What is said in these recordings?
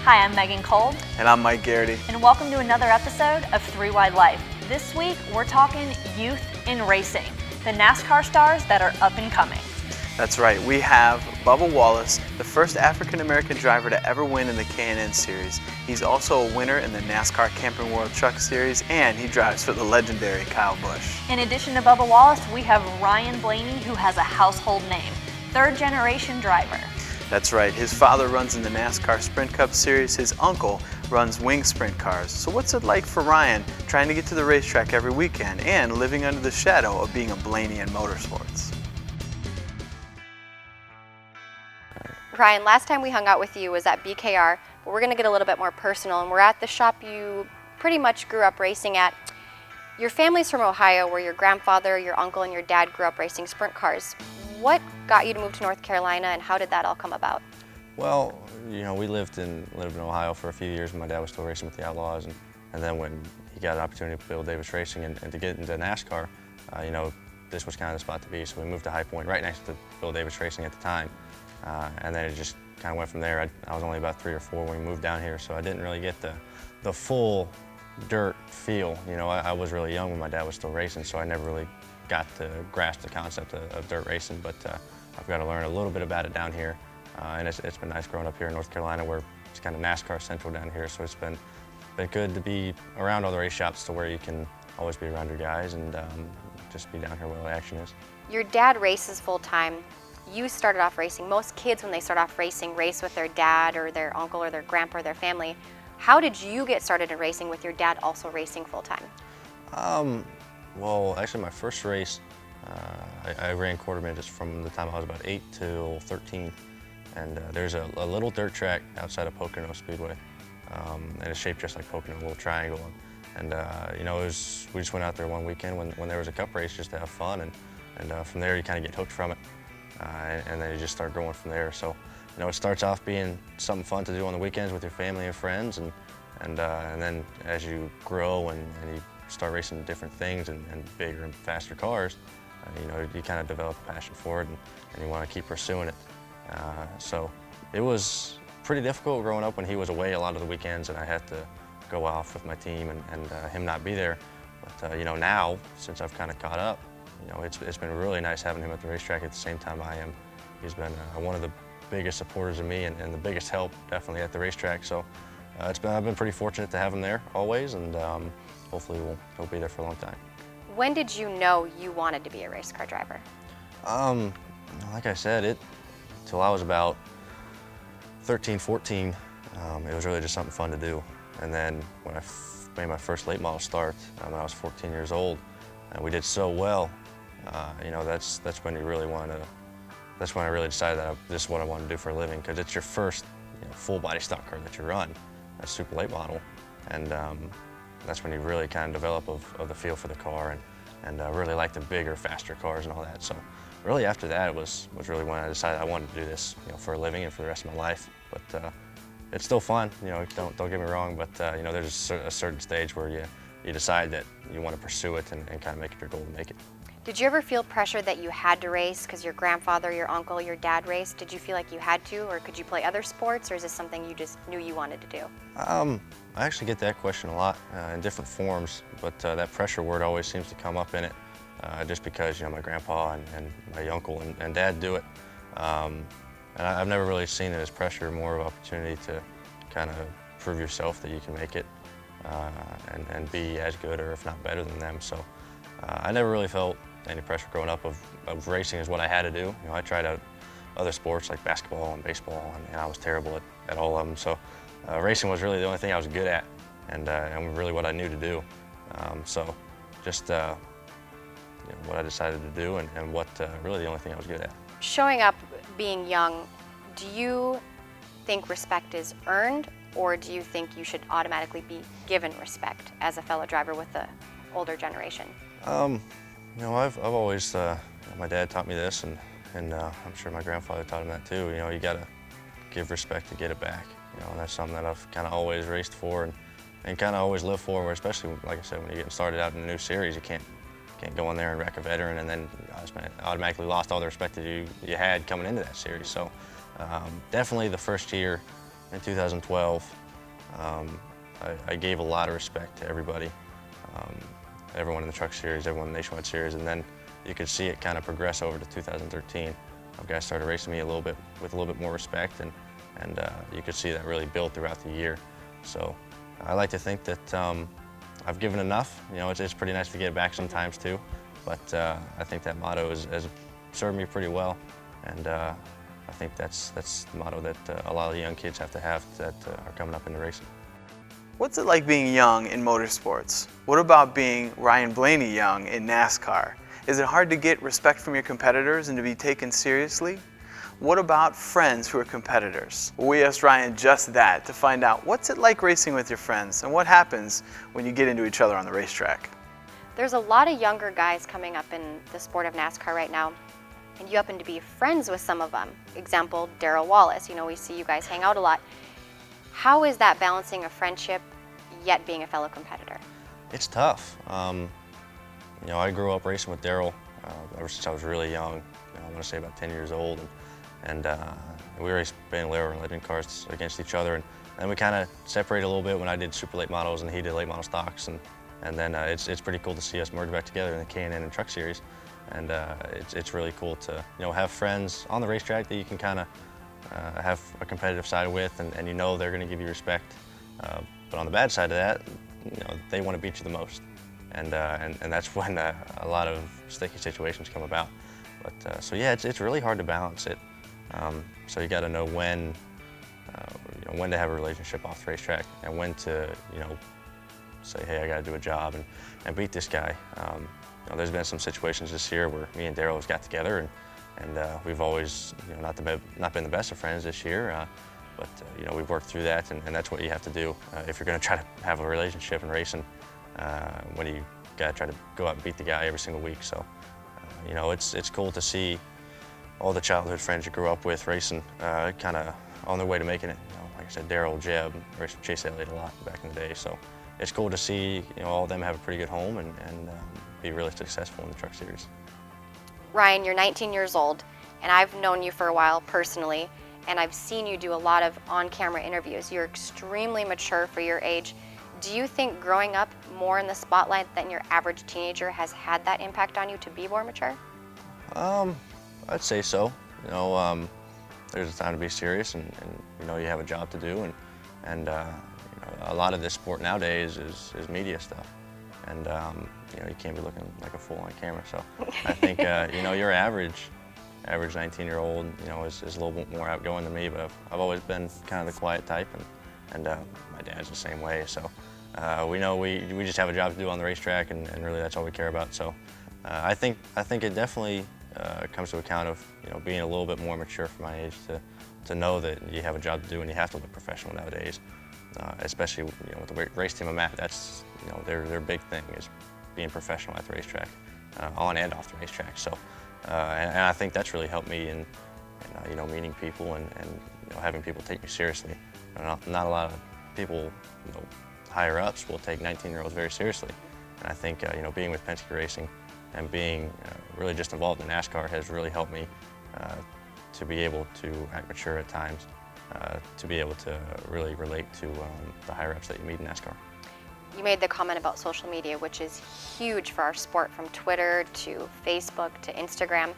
Hi, I'm Megan Kolb. And I'm Mike Garrity. And welcome to another episode of 3 Wide Life. This week, we're talking youth in racing, the NASCAR stars that are up and coming. That's right, we have Bubba Wallace, the first African-American driver to ever win in the K&N Series. He's also a winner in the NASCAR Camping World Truck Series, and he drives for the legendary Kyle Busch. In addition to Bubba Wallace, we have Ryan Blaney, who has a household name, third-generation driver. That's right, his father runs in the NASCAR Sprint Cup Series, his uncle runs wing sprint cars. So what's it like for Ryan trying to get to the racetrack every weekend and living under the shadow of being a Blaney in motorsports? Ryan, last time we hung out with you was at BKR, but we're going to get a little bit more personal, and we're at the shop you pretty much grew up racing at. Your family's from Ohio, where your grandfather, your uncle, and your dad grew up racing sprint cars. What got you to move to North Carolina, and how did that all come about? Well, you know, we lived in Ohio for a few years when my dad was still racing with the Outlaws, and then when he got an opportunity to Bill Davis Racing and to get into NASCAR, you know, this was kind of the spot to be. So we moved to High Point, right next to Bill Davis Racing at the time. And then it just kind of went from there. I was only about 3 or 4 when we moved down here, so I didn't really get the full dirt feel. You know, I was really young when my dad was still racing, so I never really got to grasp the concept of dirt racing, but I've got to learn a little bit about it down here. And it's been nice growing up here in North Carolina, where it's kind of NASCAR central down here, so it's been good to be around all the race shops to where you can always be around your guys and just be down here where all the action is. Your dad races full-time. You started off racing. Most kids, when they start off racing, race with their dad or their uncle or their grandpa or their family. How did you get started in racing with your dad also racing full-time? Well, actually my first race, I ran quarter midgets from the time I was about 8 till 13. And there's a little dirt track outside of Pocono Speedway. And it's shaped just like Pocono, a little triangle. And you know, we just went out there one weekend when there was a cup race just to have fun. And from there you kind of get hooked from it. And then you just start growing from there. So, you know, it starts off being something fun to do on the weekends with your family and friends, and then as you grow and you start racing different things and bigger and faster cars, you know, you kind of develop a passion for it, and you want to keep pursuing it. So it was pretty difficult growing up when he was away a lot of the weekends, and I had to go off with my team and him not be there. But you know, now since I've kind of caught up, you know, it's been really nice having him at the racetrack at the same time I am. He's been one of the biggest supporters of me and the biggest help definitely at the racetrack. So I've been pretty fortunate to have him there always, and hopefully he'll be there for a long time. When did you know you wanted to be a race car driver? Like I said, till I was about 13, 14, it was really just something fun to do. And then when I made my first late model start when I was 14 years old, and we did so well, you know, that's when you really want to. That's when I really decided that this is what I want to do for a living, because it's your first, you know, full body stock car that you run, a super late model, and that's when you really kind of develop of the feel for the car and really like the bigger, faster cars and all that. So really after that was really when I decided I wanted to do this, you know, for a living and for the rest of my life. But it's still fun, you know. Don't get me wrong, but you know, there's a certain stage where you decide that you want to pursue it and kind of make it your goal to make it. Did you ever feel pressure that you had to race because your grandfather, your uncle, your dad raced? Did you feel like you had to, or could you play other sports, or is this something you just knew you wanted to do? I actually get that question a lot in different forms, but that pressure word always seems to come up in it, just because, you know, my grandpa and my uncle and dad do it. And I've never really seen it as pressure, more of an opportunity to kind of prove yourself that you can make it and be as good or if not better than them. So I never really felt any pressure growing up of racing is what I had to do. You know, I tried out other sports like basketball and baseball, and I was terrible at all of them. So racing was really the only thing I was good at, and really what I knew to do. So just you know, what I decided to do, and what really the only thing I was good at. Showing up being young, do you think respect is earned, or do you think you should automatically be given respect as a fellow driver with the older generation? You know, I've always, my dad taught me this, and I'm sure my grandfather taught him that too. You know, you gotta give respect to get it back. You know, and that's something that I've kind of always raced for and kind of always lived for. Where especially, like I said, when you're getting started out in a new series, you can't go in there and wreck a veteran and then automatically lost all the respect that you had coming into that series. So definitely the first year in 2012, I gave a lot of respect to everybody, everyone in the Truck Series, everyone in the Nationwide Series, and then you could see it kind of progress over to 2013. Guys started racing me with a little bit more respect, and you could see that really build throughout the year. So I like to think that I've given enough. You know, it's pretty nice to get back sometimes too, but I think that motto has served me pretty well, and I think that's the motto that a lot of the young kids have that are coming up into racing. What's it like being young in motorsports? What about being Ryan Blaney young in NASCAR? Is it hard to get respect from your competitors and to be taken seriously? What about friends who are competitors? Well, we asked Ryan just that to find out what's it like racing with your friends and what happens when you get into each other on the racetrack. There's a lot of younger guys coming up in the sport of NASCAR right now, and you happen to be friends with some of them. Example, Bubba Wallace. You know, we see you guys hang out a lot. How is that balancing a friendship yet being a fellow competitor? It's tough. You know, I grew up racing with Daryl ever since I was really young. You know, I want to say about 10 years old, and we raced Blaney and legend cars against each other, and we kind of separated a little bit when I did super late models and he did late model stocks, and then it's pretty cool to see us merge back together in the K&N and Truck Series, and it's really cool to have friends on the racetrack that you can kind of have a competitive side with, and you know they're going to give you respect. But on the bad side of that, they want to beat you the most. And that's when a lot of sticky situations come about. But so yeah, it's really hard to balance it. So you got to know when to have a relationship off the racetrack and when to say, hey, I got to do a job and beat this guy. There's been some situations this year where me and Daryl have got together, and we've always not been the best of friends this year. But we've worked through that, and that's what you have to do if you're going to try to have a relationship in racing. When you gotta try to go out and beat the guy every single week. So, it's cool to see all the childhood friends you grew up with racing, kind of on their way to making it. Like I said, Daryl, Jeb, raced with Chase Elliott a lot back in the day. So, it's cool to see all of them have a pretty good home and be really successful in the Truck Series. Ryan, you're 19 years old, and I've known you for a while personally, and I've seen you do a lot of on-camera interviews. You're extremely mature for your age. Do you think growing up more in the spotlight than your average teenager has had that impact on you to be more mature? I'd say so. There's a time to be serious, and you have a job to do, and a lot of this sport nowadays is media stuff, and you can't be looking like a fool on camera. So I think your average 19-year-old is a little bit more outgoing than me, but I've always been kind of the quiet type, and my dad's the same way. So we know we just have a job to do on the racetrack, and really that's all we care about. So I think it definitely comes to account of being a little bit more mature for my age to know that you have a job to do and you have to look professional nowadays. Especially with the race team I'm at, that's their big thing is being professional at the racetrack, on and off the racetrack. So and I think that's really helped me in meeting people and having people take me seriously. Not a lot of people, higher ups will take 19-year-olds very seriously. And I think, being with Penske Racing and being really just involved in NASCAR has really helped me to be able to act mature at times, to be able to really relate to the higher ups that you meet in NASCAR. You made the comment about social media, which is huge for our sport, from Twitter to Facebook to Instagram.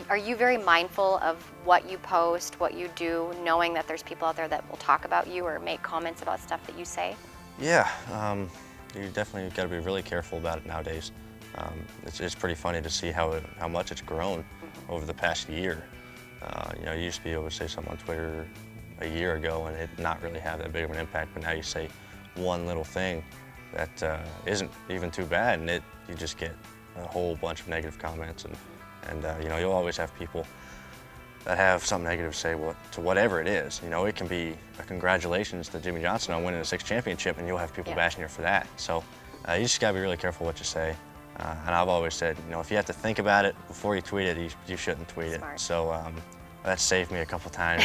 Are you very mindful of what you post, what you do, knowing that there's people out there that will talk about you or make comments about stuff that you say? Yeah, you definitely got to be really careful about it nowadays. It's pretty funny to see how much it's grown over the past year. You used to be able to say something on Twitter a year ago and it not really have that big of an impact, but now you say one little thing that isn't even too bad, and you just get a whole bunch of negative comments, and you'll always have people that have something negative to say to whatever it is. It can be a congratulations to Jimmy Johnson on winning a 6th championship, and you'll have people bashing you for that. So you just gotta be really careful what you say. And I've always said, if you have to think about it before you tweet it, you shouldn't tweet Smart. it. So that's saved me a couple times.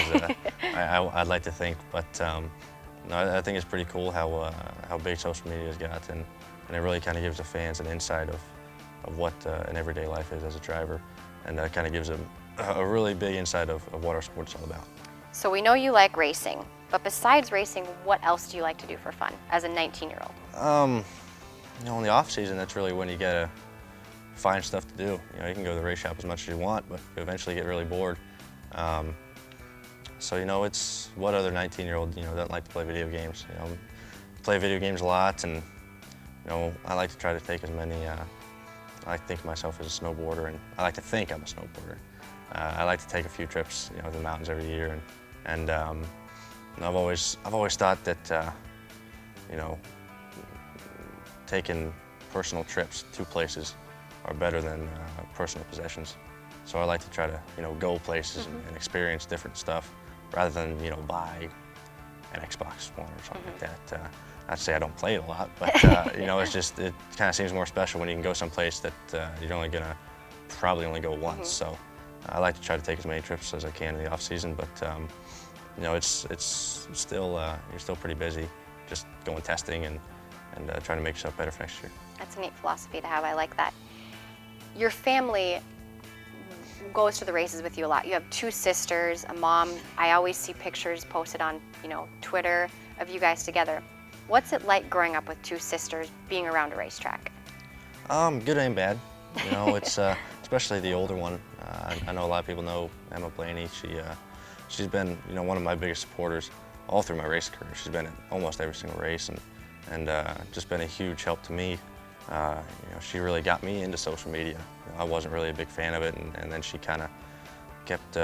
I'd like to think, but I think it's pretty cool how big social media has got, and it really kind of gives the fans an insight of what an everyday life is as a driver, and kind of gives them a really big insight of what our sport's all about. So we know you like racing, But besides racing, what else do you like to do for fun as a 19-year-old? You know, in the off season, that's really when you gotta find stuff to do. You know, you can go to the race shop as much as you want, but you eventually get really bored. So, you know, it's what other 19-year-old, you know, doesn't like to play video games. You know, play video games a lot, and, you know, I like to try to take as many, I like to think of myself as a snowboarder, and I like to think I'm a snowboarder. I like to take a few trips, you know, to the mountains every year, and I've always thought that, you know, taking personal trips to places are better than personal possessions. So I like to try to, you know, go places and experience different stuff rather than, you know, buy an Xbox One or something like that. Not to say I don't play it a lot, but you know, it's just, it kind of seems more special when you can go someplace that you're only gonna probably only go once. So I like to try to take as many trips as I can in the off season, but you know, it's still, you're still pretty busy just going testing and trying to make yourself better for next year. That's a neat philosophy to have. I like that. Your family goes to the races with you a lot. You have 2 sisters, a mom. I always see pictures posted on, you know, Twitter of you guys together. What's it like growing up with 2 sisters, being around a racetrack? Good and bad. You know, it's especially the older one. I know a lot of people know Emma Blaney. She's been, you know, one of my biggest supporters all through my race career. She's been at almost every single race, and just been a huge help to me. You know, she really got me into social media. You know, I wasn't really a big fan of it, and then she kind of kept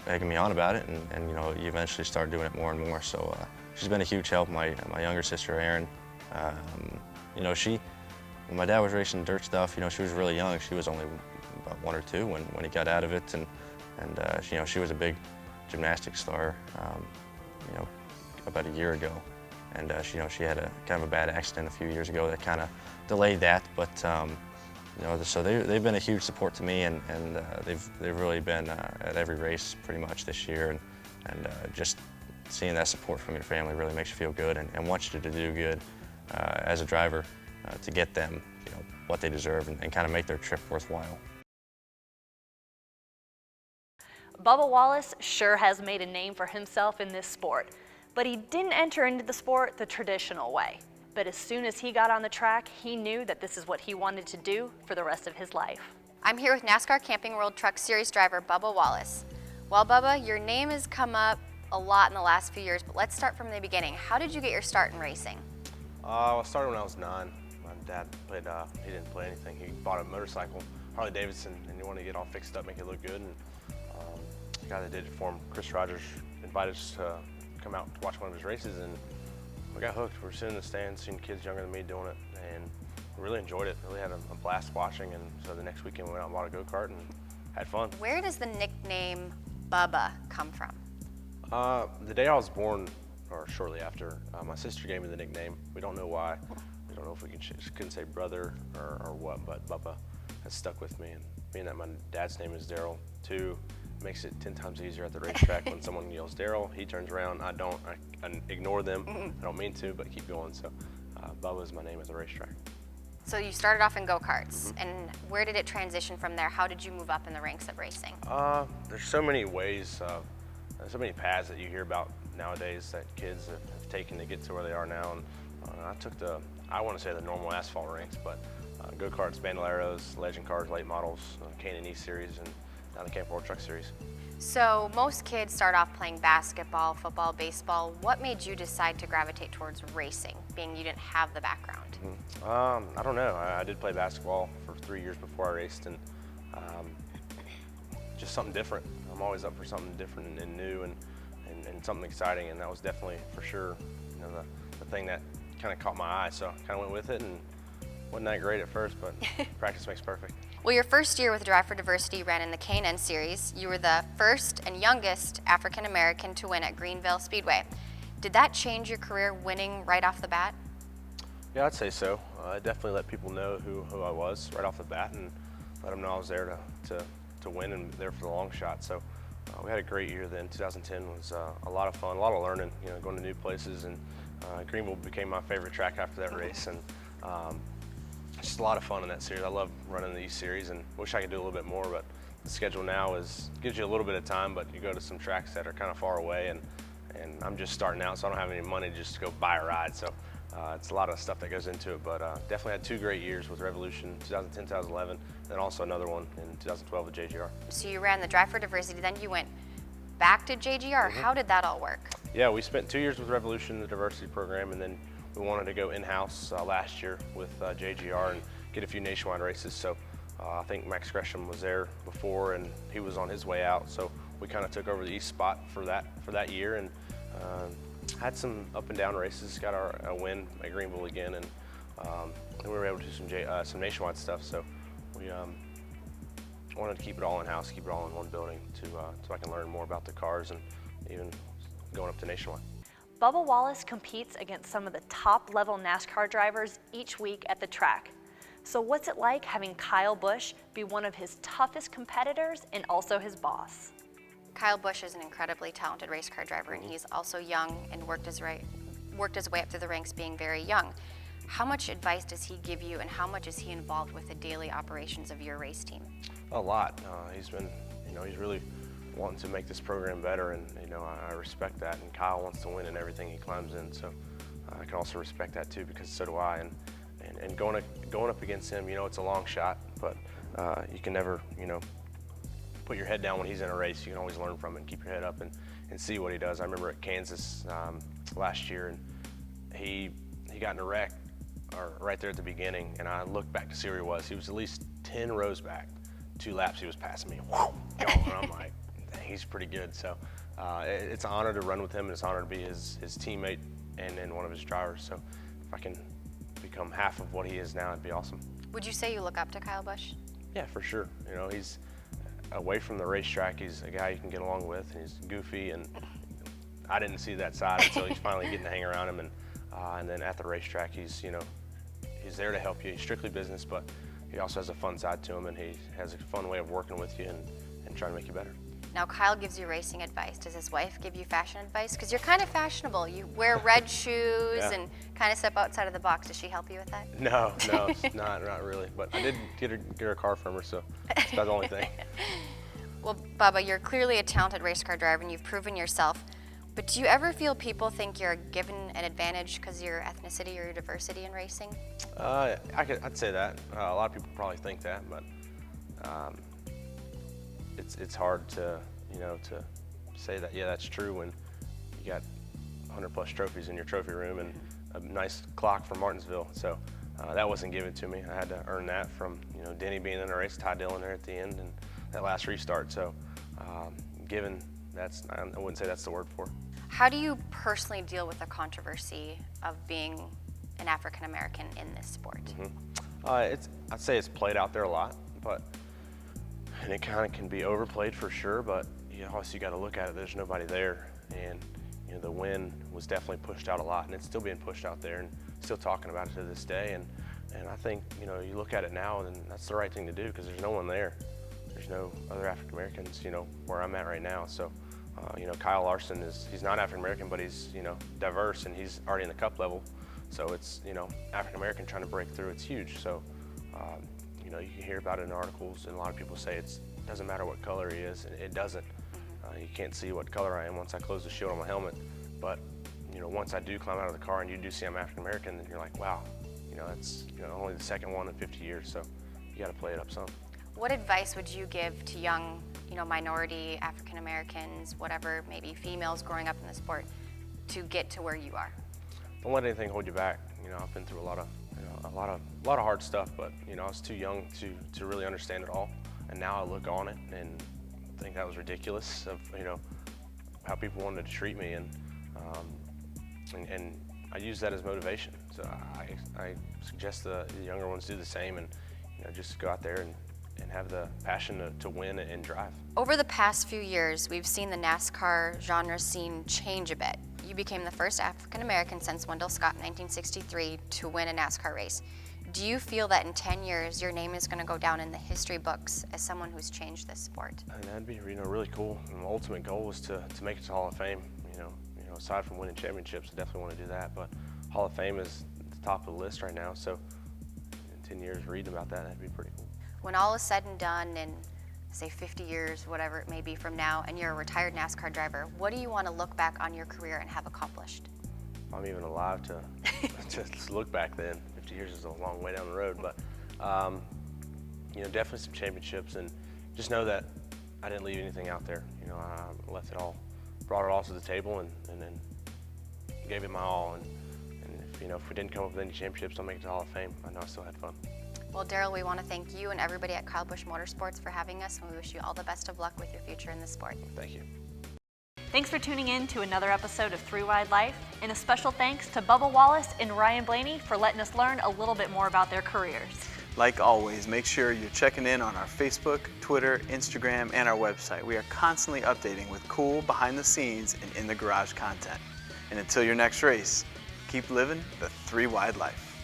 egging me on about it, and you know, you eventually start doing it more and more. So she's been a huge help. My younger sister, Erin, you know, when my dad was racing dirt stuff, you know, she was really young. She was only about 1 or 2 when he got out of it, and you know, she was a big gymnastics star, you know, about a year ago. And you know, she had a kind of a bad accident a few years ago that kind of delayed that. But you know, so they've been a huge support to me, and they've really been at every race pretty much this year. And just seeing that support from your family really makes you feel good and wants you to do good as a driver to get them, you know, what they deserve and kind of make their trip worthwhile. Bubba Wallace sure has made a name for himself in this sport, but he didn't enter into the sport the traditional way. But as soon as he got on the track, he knew that this is what he wanted to do for the rest of his life. I'm here with NASCAR Camping World Truck Series driver Bubba Wallace. Well, Bubba, your name has come up a lot in the last few years, but let's start from the beginning. How did you get your start in racing? I started when I was 9. My dad played, he didn't play anything. He bought a motorcycle, Harley Davidson, and he wanted to get all fixed up, make it look good. And the guy that did it for him, Chris Rogers, invited us to come out to watch one of his races, and we got hooked. We were sitting in the stands, seeing kids younger than me doing it, and we really enjoyed it. Really had a blast watching, and so the next weekend we went out and bought a go-kart and had fun. Where does the nickname Bubba come from? The day I was born, or shortly after, my sister gave me the nickname. We don't know why. We don't know if we couldn't say brother or what, but Bubba has stuck with me. And being that my dad's name is Daryl, too, makes it 10 times easier at the racetrack. When someone yells Daryl, he turns around. I don't. I ignore them. I don't mean to, but keep going. So Bubba is my name at the racetrack. So you started off in go-karts, and where did it transition from there? How did you move up in the ranks of racing? There's so many ways, so many paths that you hear about nowadays that kids have taken to get to where they are now. And I took I want to say the normal asphalt ranks, but go-karts, bandoleros, legend cars, late models, K&N series, and now the Camping World Truck Series. So most kids start off playing basketball, football, baseball. What made you decide to gravitate towards racing, being you didn't have the background? I don't know. I did play basketball for 3 years before I raced, and just something different. I'm always up for something different and new and something exciting, and that was definitely for sure, you know, the thing that kind of caught my eye. So I kind of went with it, and wasn't that great at first, but practice makes perfect. Well, your first year with Drive for Diversity ran in the K&N Series. You were the first and youngest African American to win at Greenville Speedway. Did that change your career, winning right off the bat? Yeah, I'd say so. I definitely let people know who I was right off the bat, and let them know I was there to win and there for the long shot. So we had a great year then. 2010 was a lot of fun, a lot of learning, you know, going to new places, and Greenville became my favorite track after that race, and just a lot of fun in that series. I love running the East Series and wish I could do a little bit more, but the schedule now gives you a little bit of time, but you go to some tracks that are kind of far away, and and I'm just starting out, so I don't have any money just to go buy a ride. So it's a lot of stuff that goes into it, but definitely had 2 great years with Revolution, 2010, 2011, and also another one in 2012 with JGR. So you ran the Drive for Diversity, then you went back to JGR. How did that all work? Yeah, we spent 2 years with Revolution, the diversity program, and then we wanted to go in-house last year with JGR and get a few nationwide races. So I think Max Gresham was there before, and he was on his way out. So we kind of took over the East spot for that year, and had some up and down races. Got a win at Greenville again, and we were able to do some nationwide stuff. So we wanted to keep it all in-house, keep it all in one building, so I can learn more about the cars and even going up to nationwide. Bubba Wallace competes against some of the top-level NASCAR drivers each week at the track. So what's it like having Kyle Busch be one of his toughest competitors and also his boss? Kyle Busch is an incredibly talented race car driver, and he's also young and worked his way up through the ranks being very young. How much advice does he give you, and how much is he involved with the daily operations of your race team? A lot. He's been, he's really wanting to make this program better, and I respect that. And Kyle wants to win in everything he climbs in, so I can also respect that too, because so do I. And going up against him, it's a long shot, but you can never, put your head down when he's in a race. You can always learn from it and keep your head up and see what he does. I remember at Kansas last year, and he got in a wreck right there at the beginning, and I looked back to see where he was. He was at least 10 rows back. 2 laps he was passing me. Whoa, going, and I'm like, dang, he's pretty good. So it's an honor to run with him, and it's an honor to be his teammate and one of his drivers. So if I can become half of what he is now, it'd be awesome. Would you say you look up to Kyle Busch? Yeah, for sure. He's away from the racetrack. He's a guy you can get along with, and he's goofy, and I didn't see that side until he's finally getting to hang around him. And then at the racetrack, he's there to help you. He's strictly business, but he also has a fun side to him, and he has a fun way of working with you and trying to make you better. Now, Kyle gives you racing advice. Does his wife give you fashion advice? Because you're kind of fashionable. You wear red shoes and kind of step outside of the box. Does she help you with that? No, not really. But I did get her a car from her, so that's about the only thing. Well, Bubba, you're clearly a talented race car driver, and you've proven yourself. But do you ever feel people think you're given an advantage because of your ethnicity or your diversity in racing? I'd say that. A lot of people probably think that, but it's hard to to say that. Yeah, that's true when you got 100+ trophies in your trophy room and a nice clock from Martinsville. So that wasn't given to me. I had to earn that from Denny being in a race, Ty Dillon there at the end, and that last restart. So given, I wouldn't say that's the word for it. How do you personally deal with the controversy of being an African American in this sport? I'd say it's played out there a lot, and it kind of can be overplayed for sure. But also you got to look at it. There's nobody there, and the win was definitely pushed out a lot, and it's still being pushed out there, and still talking about it to this day. And I think you look at it now, and that's the right thing to do, because there's no one there. There's no other African Americans, where I'm at right now. So. Kyle Larson he's not African American, but he's diverse, and he's already in the cup level. So it's African American trying to break through. It's huge. So you can hear about it in articles, and a lot of people say it doesn't matter what color he is. It doesn't. You can't see what color I am once I close the shield on my helmet. But once I do climb out of the car and you do see I'm African American, then you're like, wow, that's only the second one in 50 years. So you got to play it up some. What advice would you give to young, minority African Americans, whatever, maybe females growing up in the sport, to get to where you are? Don't let anything hold you back. I've been through a lot of hard stuff, but I was too young to really understand it all. And now I look on it and think that was ridiculous of how people wanted to treat me, and I use that as motivation. So I suggest the younger ones do the same, and just go out there and have the passion to win and drive. Over the past few years, we've seen the NASCAR genre scene change a bit. You became the first African American since Wendell Scott in 1963 to win a NASCAR race. Do you feel that in 10 years, your name is going to go down in the history books as someone who's changed this sport? And that'd be really cool. And my ultimate goal was to make it to Hall of Fame. Aside from winning championships, I definitely want to do that. But Hall of Fame is at the top of the list right now. So in 10 years, reading about that, that'd be pretty cool. When all is said and done, and say 50 years, whatever it may be from now, and you're a retired NASCAR driver, what do you want to look back on your career and have accomplished? I'm even alive to just look back then. 50 years is a long way down the road, but you know, definitely some championships, and just know that I didn't leave anything out there. You know, I left it all, brought it all to the table, and then gave it my all. And if, you know, if we didn't come up with any championships, I'll make it to the Hall of Fame. I know I still had fun. Well, Daryl, we want to thank you and everybody at Kyle Busch Motorsports for having us, and we wish you all the best of luck with your future in the sport. Thank you. Thanks for tuning in to another episode of 3 Wide Life, and a special thanks to Bubba Wallace and Ryan Blaney for letting us learn a little bit more about their careers. Like always, make sure you're checking in on our Facebook, Twitter, Instagram, and our website. We are constantly updating with cool behind the scenes and in the garage content. And until your next race, keep living the 3 Wide Life.